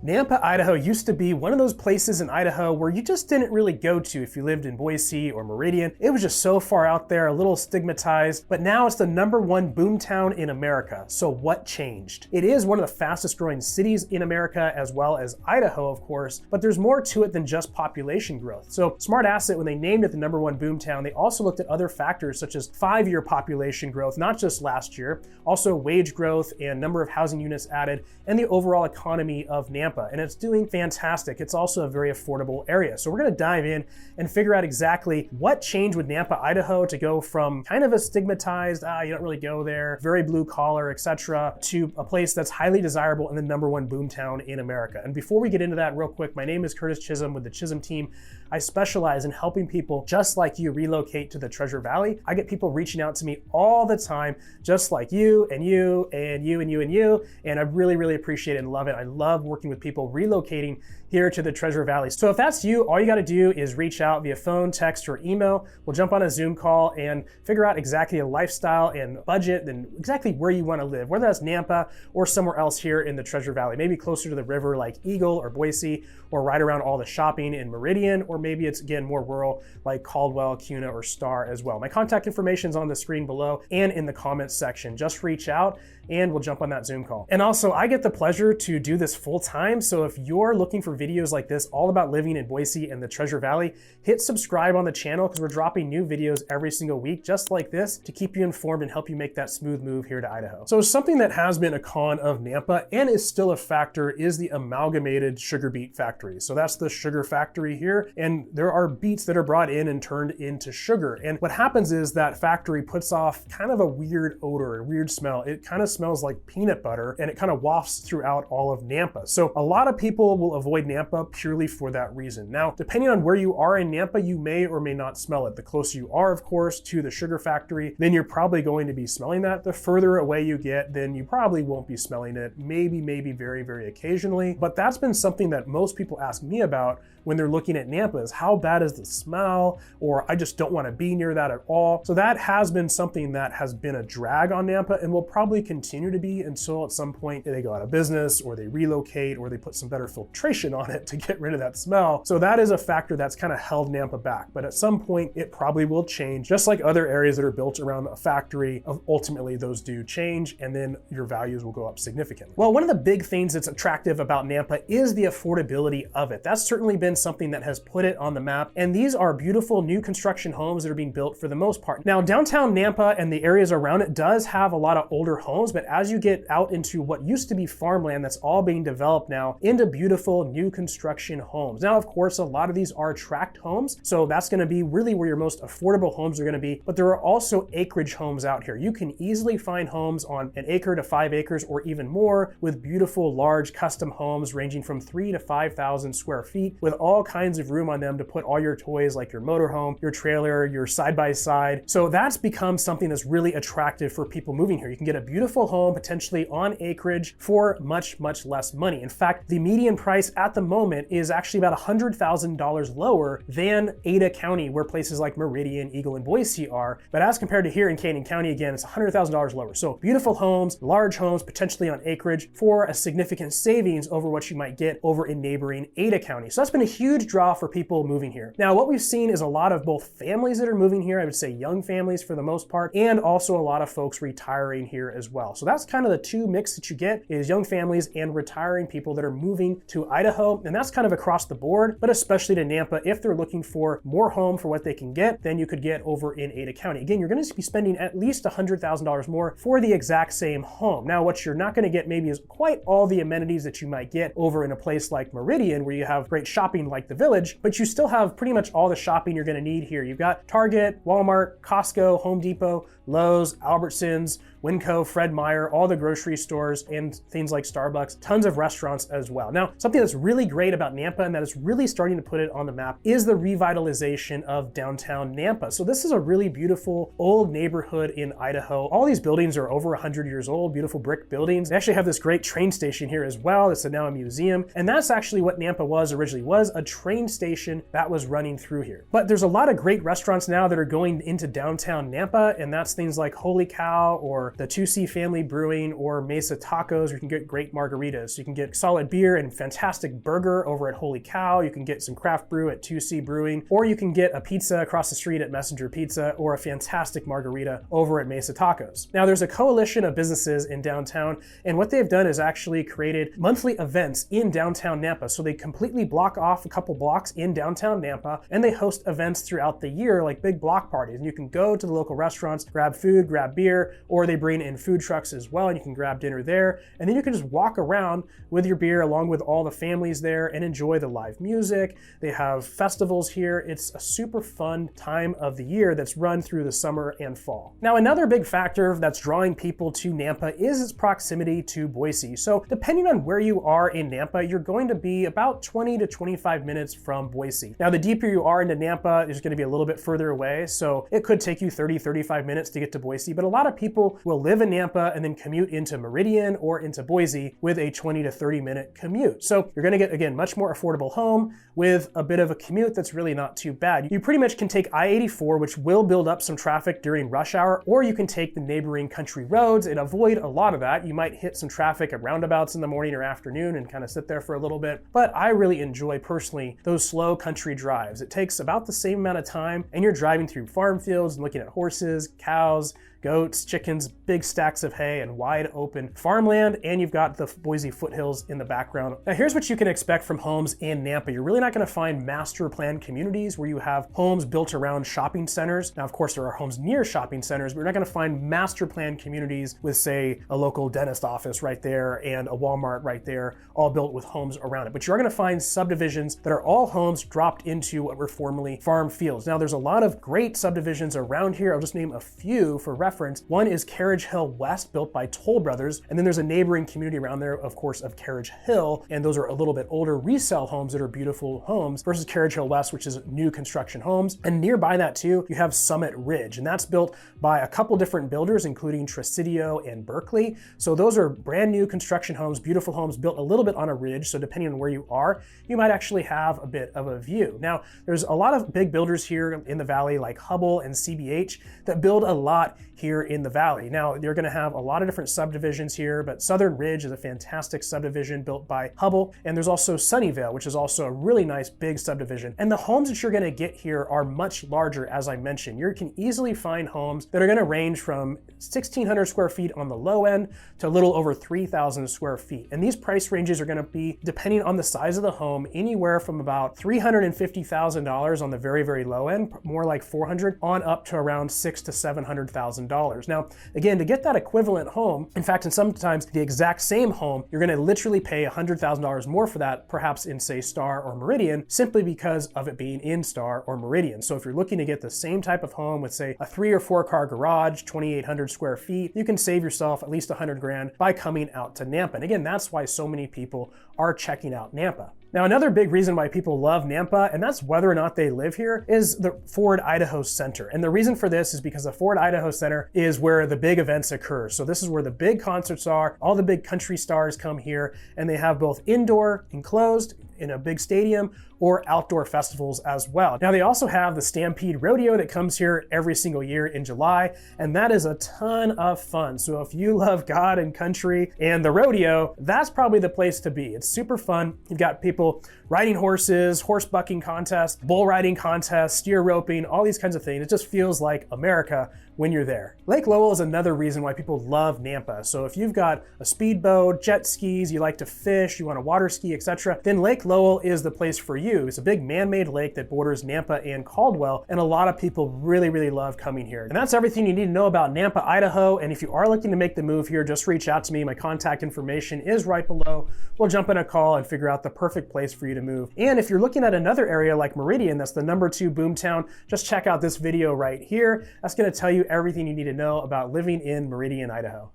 Nampa, Idaho used to be one of those places in Idaho where you just didn't really go to if you lived in Boise or Meridian. It was just so far out there, a little stigmatized, but now it's the #1 boomtown in America. So what changed? It is one of the fastest growing cities in America, as well as Idaho, of course, but there's more to it than just population growth. So Smart Asset, when they named it the #1 boomtown, they also looked at other factors such as 5-year population growth, not just last year, also wage growth and number of housing units added, and the overall economy of Nampa. And it's doing fantastic. It's also a very affordable area. So we're gonna dive in and figure out exactly what changed with Nampa, Idaho to go from kind of a stigmatized, you don't really go there, very blue collar, etc., to a place that's highly desirable and the #1 boomtown in America. And before we get into that real quick, my name is Curtis Chism with the Chism team. I specialize in helping people just like you relocate to the Treasure Valley. I get people reaching out to me all the time, just like you and you and you and you and you. And I really, really appreciate it and love it. I love working with people relocating here to the Treasure Valley. So if that's you, all you gotta do is reach out via phone, text, or email. We'll jump on a Zoom call and figure out exactly a lifestyle and budget and exactly where you wanna live, whether that's Nampa or somewhere else here in the Treasure Valley, maybe closer to the river like Eagle or Boise, or right around all the shopping in Meridian, or maybe it's again more rural like Caldwell, Kuna, or Star as well. My contact information is on the screen below and in the comments section. Just reach out and we'll jump on that Zoom call. And also, I get the pleasure to do this full time. So if you're looking for videos like this, all about living in Boise and the Treasure Valley, hit subscribe on the channel because we're dropping new videos every single week, just like this, to keep you informed and help you make that smooth move here to Idaho. So something that has been a con of Nampa and is still a factor is the amalgamated sugar beet factory. So that's the sugar factory here. And there are beets that are brought in and turned into sugar. And what happens is that factory puts off kind of a weird odor, a weird smell. It kind of smells like peanut butter and it kind of wafts throughout all of Nampa. So a lot of people will avoid Nampa purely for that reason. Now, depending on where you are in Nampa, you may or may not smell it. The closer you are, of course, to the sugar factory, then you're probably going to be smelling that. The further away you get, then you probably won't be smelling it. Maybe very, very occasionally. But that's been something that most people ask me about when they're looking at Nampa is how bad is the smell, or I just don't want to be near that at all. So that has been something that has been a drag on Nampa and will probably continue to be until at some point they go out of business or they relocate or they put some better filtration on it to get rid of that smell. So that is a factor that's kind of held Nampa back. But at some point it probably will change, just like other areas that are built around a factory. Ultimately those do change and then your values will go up significantly. Well, one of the big things that's attractive about Nampa is the affordability of it. That's certainly been something that has put it on the map. And these are beautiful new construction homes that are being built for the most part. Now, downtown Nampa and the areas around it does have a lot of older homes, but as you get out into what used to be farmland that's all being developed now into beautiful new construction homes. Now, of course, a lot of these are tract homes, so that's gonna be really where your most affordable homes are gonna be, but there are also acreage homes out here. You can easily find homes on 1 acre to 5 acres or even more with beautiful, large custom homes ranging from 3,000 to 5,000 square feet with all kinds of room on them to put all your toys like your motorhome, your trailer, your side-by-side. So that's become something that's really attractive for people moving here. You can get a beautiful home potentially on acreage for much, much less money. In fact, the median price at the moment is actually about $100,000 lower than Ada County, where places like Meridian, Eagle, and Boise are. But as compared to here in Canyon County, again, it's $100,000 lower. So beautiful homes, large homes, potentially on acreage for a significant savings over what you might get over in neighboring Ada County. So that's been a huge draw for people moving here. Now, what we've seen is a lot of both families that are moving here, I would say young families for the most part, and also a lot of folks retiring here as well. So that's kind of the two mix that you get is young families and retiring people that are moving to Idaho. And that's kind of across the board, but especially to Nampa, if they're looking for more home for what they can get, then you could get over in Ada County. Again, you're gonna be spending at least $100,000 more for the exact same home. Now, what you're not gonna get maybe is quite all the amenities that you might get over in a place like Meridian, where you have great shopping like the Village, but you still have pretty much all the shopping you're gonna need here. You've got Target, Walmart, Costco, Home Depot, Lowe's, Albertsons, Winco, Fred Meyer, all the grocery stores, and things like Starbucks, tons of restaurants as well. Now, something that's really great about Nampa and that is really starting to put it on the map is the revitalization of downtown Nampa. So this is a really beautiful old neighborhood in Idaho. All these buildings are over 100 years old, beautiful brick buildings. They actually have this great train station here as well. It's now a museum. And that's actually what Nampa was originally, was a train station that was running through here. But there's a lot of great restaurants now that are going into downtown Nampa, and that's things like Holy Cow or the 2C Family Brewing or Mesa Tacos, where you can get great margaritas. You can get solid solid beer and fantastic burger over at Holy Cow. You can get some craft brew at 2C Brewing, or you can get a pizza across the street at Messenger Pizza, or a fantastic margarita over at Mesa Tacos. Now, there's a coalition of businesses in downtown, and what they've done is actually created monthly events in downtown Nampa. So they completely block off a couple blocks in downtown Nampa, and they host events throughout the year, like big block parties. And you can go to the local restaurants, grab food, grab beer, or they bring in food trucks as well, and you can grab dinner there. And then you can just walk around with your beer along with all the families there and enjoy the live music. They have festivals here. It's a super fun time of the year that's run through the summer and fall. Now, another big factor that's drawing people to Nampa is its proximity to Boise. So depending on where you are in Nampa, you're going to be about 20 to 25 minutes from Boise. Now, the deeper you are into Nampa, it's going to be a little bit further away. So it could take you 30, 35 minutes to get to Boise, but a lot of people will live in Nampa and then commute into Meridian or into Boise with a 20 to 30 minute commute. So you're going to get, again, much more affordable home with a bit of a commute that's really not too bad. You pretty much can take I-84, which will build up some traffic during rush hour, or you can take the neighboring country roads and avoid a lot of that. You might hit some traffic at roundabouts in the morning or afternoon and kind of sit there for a little bit. But I really enjoy personally those slow country drives. It takes about the same amount of time, and you're driving through farm fields and looking at horses, cows, goats, chickens, big stacks of hay, and wide open farmland, and you've got the Boise foothills in the background. Now, here's what you can expect from homes in Nampa. You're really not going to find master planned communities where you have homes built around shopping centers. Now, of course, there are homes near shopping centers, but you're not going to find master planned communities with, say, a local dentist office right there and a Walmart right there, all built with homes around it. But you're going to find subdivisions that are all homes dropped into what were formerly farm fields. Now, there's a lot of great subdivisions around here. I'll just name a few for reference. One is Carriage Hill West, built by Toll Brothers, and then there's a neighboring community around there, of course, of Carriage Hill, and those are a little bit older resale homes that are beautiful homes, versus Carriage Hill West, which is new construction homes. And nearby that too, you have Summit Ridge, and that's built by a couple different builders, including Tresidio and Berkeley. So those are brand new construction homes, beautiful homes built a little bit on a ridge, so depending on where you are, you might actually have a bit of a view. Now, there's a lot of big builders here in the valley, like Hubble and CBH, that build a lot here in the valley. Now, you're going to have a lot of different subdivisions here, but Southern Ridge is a fantastic subdivision built by Hubble, and there's also Sunnyvale, which is also a really nice big subdivision. And the homes that you're going to get here are much larger, as I mentioned. You can easily find homes that are going to range from 1,600 square feet on the low end to a little over 3,000 square feet. And these price ranges are going to be, depending on the size of the home, anywhere from about $350,000 on the very, very low end, more like $400,000, on up to around $600,000 to $700,000. Now, again, to get that equivalent home, in fact, and sometimes the exact same home, you're going to literally pay $100,000 more for that, perhaps in, say, Star or Meridian, simply because of it being in Star or Meridian. So if you're looking to get the same type of home with, say, a 3 or 4 car garage, 2,800 square feet, you can save yourself at least $100,000 by coming out to Nampa. And again, that's why so many people are checking out Nampa. Now, another big reason why people love Nampa, and that's whether or not they live here, is the Ford Idaho Center. And the reason for this is because the Ford Idaho Center is where the big events occur. So this is where the big concerts are, all the big country stars come here, and they have both indoor, enclosed, in a big stadium, or outdoor festivals as well. Now, they also have the Stampede Rodeo that comes here every single year in July, and that is a ton of fun. So if you love God and country and the rodeo, that's probably the place to be. It's super fun. You've got people riding horses, horse bucking contests, bull riding contests, steer roping, all these kinds of things. It just feels like America when you're there. Lake Lowell is another reason why people love Nampa. So if you've got a speedboat, jet skis, you like to fish, you want to water ski, etc., then Lake Lowell is the place for you. It's a big man-made lake that borders Nampa and Caldwell, and a lot of people really, really love coming here. And that's everything you need to know about Nampa, Idaho. And if you are looking to make the move here, just reach out to me. My contact information is right below. We'll jump in a call and figure out the perfect place for you to move. And if you're looking at another area like Meridian, that's the #2 boomtown, just check out this video right here. That's going to tell you everything you need to know about living in Meridian, Idaho.